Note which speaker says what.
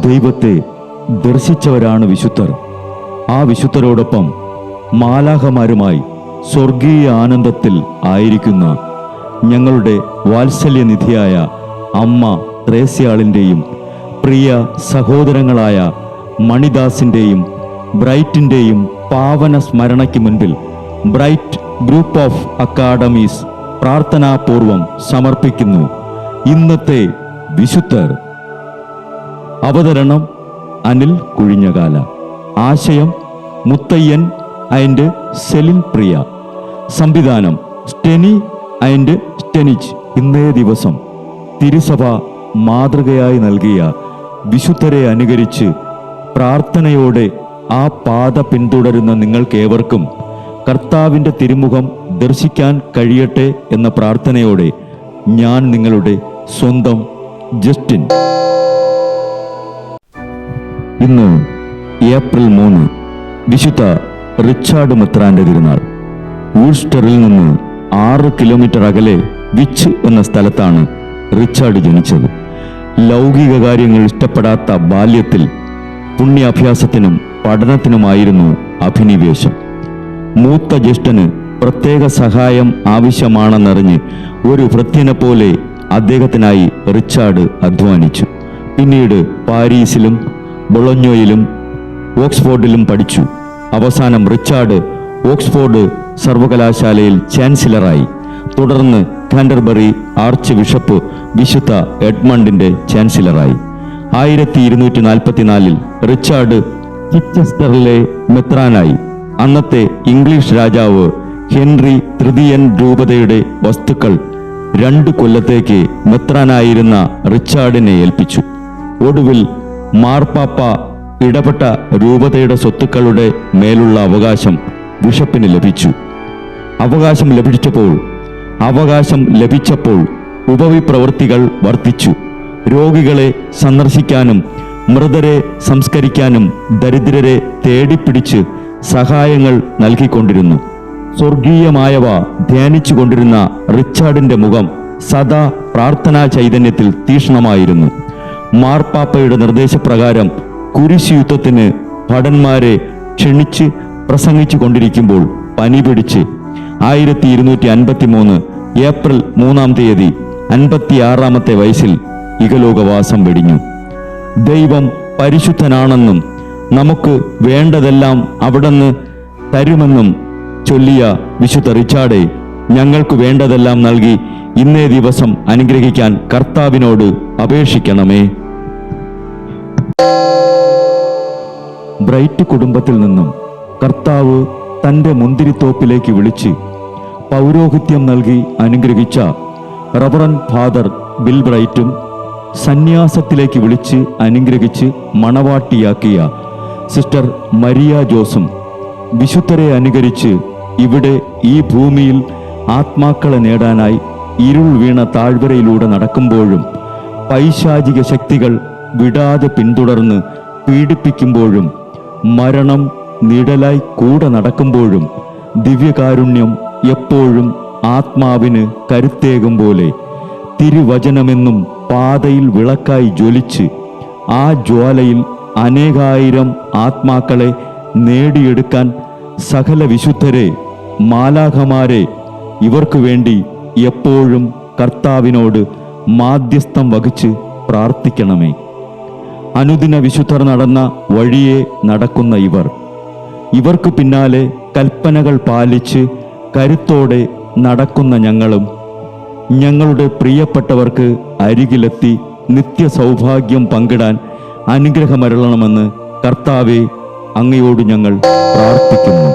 Speaker 1: ദൈവത്തെ ദർശിച്ചവരാണ് വിശുദ്ധർ. ആ വിശുദ്ധരോടൊപ്പം മാലാഖമാരുമായി സ്വർഗീയ ആനന്ദത്തിൽ ആയിരിക്കുന്ന ഞങ്ങളുടെ വാത്സല്യനിധിയായ അമ്മ ത്രേസ്യാളിൻ്റെയും പ്രിയ സഹോദരങ്ങളായ മണിദാസിൻ്റെയും ബ്രൈറ്റിൻ്റെയും പാവന സ്മരണയ്ക്ക് മുൻപിൽ ബ്രൈറ്റ് ഗ്രൂപ്പ് ഓഫ് അക്കാഡമീസ് പ്രാർത്ഥനാപൂർവം സമർപ്പിക്കുന്നു ഇന്നത്തെ വിശുദ്ധർ. അവതരണം അനിൽ കുഴിഞ്ഞകാല. ആശയം മുത്തയ്യൻ ആൻഡ് സെലിൻ പ്രിയ. സംവിധാനം സ്റ്റെനി ആൻഡ് സ്റ്റെനിച്ച്. ഇന്നേ ദിവസം തിരുസഭ മാതൃകയായി നൽകിയ വിശുദ്ധരെ അനുകരിച്ച് പ്രാർത്ഥനയോടെ ആ പാത പിന്തുടരുന്ന നിങ്ങൾക്കേവർക്കും കർത്താവിൻ്റെ തിരുമുഖം ദർശിക്കാൻ കഴിയട്ടെ എന്ന പ്രാർത്ഥനയോടെ ഞാൻ നിങ്ങളുടെ സ്വന്തം ജസ്റ്റിൻ. ഇന്ന് ഏപ്രിൽ 3 വിശുദ്ധ റിച്ചാർഡ് മെത്രാന്റെ തിരുനാൾ. വൂൾസ്റ്ററിൽ നിന്ന് 6 കിലോമീറ്റർ അകലെ വിച്ച് എന്ന സ്ഥലത്താണ് റിച്ചാർഡ് ജനിച്ചത്. ലൗകിക കാര്യങ്ങൾ ഇഷ്ടപ്പെടാത്ത ബാല്യത്തിൽ പുണ്യാഭ്യാസത്തിനും പഠനത്തിനുമായിരുന്നു അഭിനിവേശം. മൂത്ത ജ്യേഷ്ഠന് പ്രത്യേക സഹായം ആവശ്യമാണെന്നറിഞ്ഞ് ഒരു ഭൃത്യനെ പോലെ അദ്ദേഹത്തിനായി റിച്ചാർഡ് അധ്വാനിച്ചു. പിന്നീട് പാരീസിലും ബൊളോഞ്ഞോയിലും ഓക്സ്ഫോർഡിലും പഠിച്ചു. അവസാനം റിച്ചാർഡ് ഓക്സ്ഫോർഡ് സർവകലാശാലയിൽ ചാൻസലറായി. തുടർന്ന് കാൻറ്റർബറി ആർച്ച് ബിഷപ്പ് വിശുദ്ധ എഡ്മണ്ടിന്റെ ചാൻസലറായി. 1244 റിച്ചാർഡ് ചിച്ചെസ്റ്ററിലെ മെത്രാനായി. അന്നത്തെ ഇംഗ്ലീഷ് രാജാവ് ഹെൻറി തൃതീയൻ രൂപതയുടെ വസ്തുക്കൾ 2 കൊല്ലത്തേക്ക് മെത്രാനായിരുന്ന റിച്ചാർഡിനെ ഏൽപ്പിച്ചു. ഒടുവിൽ മാർപ്പാപ്പ ഇടപെട്ട രൂപതയുടെ സ്വത്തുക്കളുടെ മേലുള്ള അവകാശം ബിഷപ്പിന് ലഭിച്ചു. അവകാശം ലഭിച്ചപ്പോൾ ഉപവിപ്രവൃത്തികൾ വർദ്ധിച്ചു. രോഗികളെ സന്ദർശിക്കാനും മൃതരെ സംസ്കരിക്കാനും ദരിദ്രരെ തേടിപ്പിടിച്ച് സഹായങ്ങൾ നൽകിക്കൊണ്ടിരുന്നു. സ്വർഗീയമായവ ധ്യാനിച്ചു കൊണ്ടിരുന്ന റിച്ചാർഡിന്റെ മുഖം സദാ പ്രാർത്ഥനാ ചൈതന്യത്തിൽ തീക്ഷ്ണമായിരുന്നു. മാർപ്പാപ്പയുടെ നിർദ്ദേശപ്രകാരം കുരിശ് യുദ്ധത്തിന് ഭടന്മാരെ ക്ഷണിച്ച് പ്രസംഗിച്ചു കൊണ്ടിരിക്കുമ്പോൾ പനി പിടിച്ച് 1253 ഏപ്രിൽ 3 56-ാമത്തെ വയസ്സിൽ ഇഹലോകവാസം വെടിഞ്ഞു. ദൈവം പരിശുദ്ധനാണെന്നും നമുക്ക് വേണ്ടതെല്ലാം അവിടുന്ന് തരുമെന്നും ചൊല്ലിയ വിശുദ്ധ റിച്ചാർഡെ ഞങ്ങൾക്ക് വേണ്ടതെല്ലാം നൽകി ഇന്നേ ദിവസം അനുഗ്രഹിക്കാൻ കർത്താവിനോട് അപേക്ഷിക്കണമേ. ബ്രൈറ്റ് കുടുംബത്തിൽ നിന്നും കർത്താവ് തൻ്റെ മുന്തിരിത്തോപ്പിലേക്ക് വിളിച്ച് പൗരോഹിത്യം നൽകി അനുഗ്രഹിച്ച റവറൻ ഫാദർ ബിൽ ബ്രൈറ്റും സന്യാസത്തിലേക്ക് വിളിച്ച് അനുഗ്രഹിച്ച് മണവാട്ടിയാക്കിയ സിസ്റ്റർ മരിയ ജോസും വിശുദ്ധരെ അനുകരിച്ച് ഇവിടെ ഈ ഭൂമിയിൽ ആത്മാക്കളെ നേടാനായി ഇരുൾ വീണ താഴ്വരയിലൂടെ നടക്കുമ്പോഴും പൈശാചിക ശക്തികൾ വിടാതെ പിന്തുടർന്ന് പീഡിപ്പിക്കുമ്പോഴും മരണം നിഴലായി കൂടെ നടക്കുമ്പോഴും ദിവ്യകാരുണ്യം എപ്പോഴും ആത്മാവിന് കരുത്തേകും പോലെ തിരുവചനമെന്നും പാതയിൽ വിളക്കായി ജ്വലിച്ച് ആ ജ്വാലയിൽ അനേകായിരം ആത്മാക്കളെ നേടിയെടുക്കാൻ സകല വിശുദ്ധരെ മാലാഖമാരെ ഇവർക്കു വേണ്ടി എപ്പോഴും കർത്താവിനോട് മാധ്യസ്ഥം വഹിച്ച് പ്രാർത്ഥിക്കണമേ. അനുദിന വിശുദ്ധർ നടന്ന വഴിയെ നടക്കുന്ന ഇവർക്ക് പിന്നാലെ കൽപ്പനകൾ പാലിച്ച് കരുത്തോടെ നടക്കുന്ന ഞങ്ങളും ഞങ്ങളുടെ പ്രിയപ്പെട്ടവർക്ക് അരികിലെത്തി നിത്യസൗഭാഗ്യം പങ്കിടാൻ അനുഗ്രഹമരുളണമെന്ന് കർത്താവേ അങ്ങയോട് ഞങ്ങൾ പ്രാർത്ഥിക്കുന്നു.